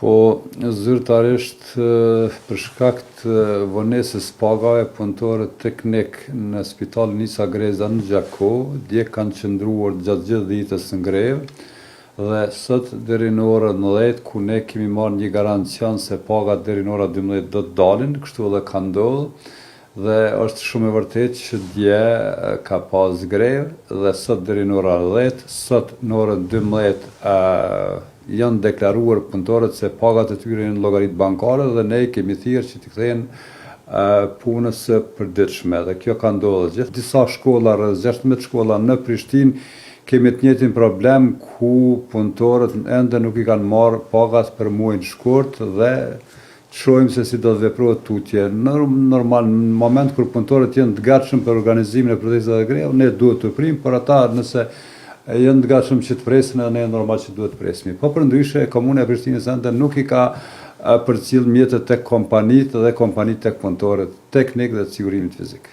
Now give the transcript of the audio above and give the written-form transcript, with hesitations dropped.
Po, zyrtarisht për shkak të vonesës pagave, punëtorët teknik në spitalin Nisa Greza në Gjako, dje kanë qëndruar gjatë gjithë ditës në grevë, dhe sot deri në orën 10, ku ne kemi marrë një garancion se pagat deri në orën 12 do të dalin, kështu edhe ka ndodhur, dhe është shumë e vërtetë që dje ka pas grevë dhe sot deri në orën 10, sot në orën 12 janë deklaruar punëtorët se pagat e tyre në llogaritë bankare dhe ne kemi thirrë që t'i kthejnë punës së përditshme, dhe kjo ka ndodhur. Gjithë disa shkolla, rreth 16 shkolla në Prishtinë, kemi të njëjtin problem ku punëtorët ende nuk i kanë marrë pagat për muajin shkurt dhe shohim se si do të veprohet tutje. Normal, në moment kur punëtorët janë të gatshëm për organizimin e protestave dhe grevë, ne duhet të prim, por ata nëse janë të gatshëm që të presin, edhe ne normal që duhet të presim. Po përndryshe, Komuna e Prishtinës ende nuk i ka përcjell mjetët tek kompanitë dhe kompanitë tek punëtorët teknik dhe të sigurimit fizik.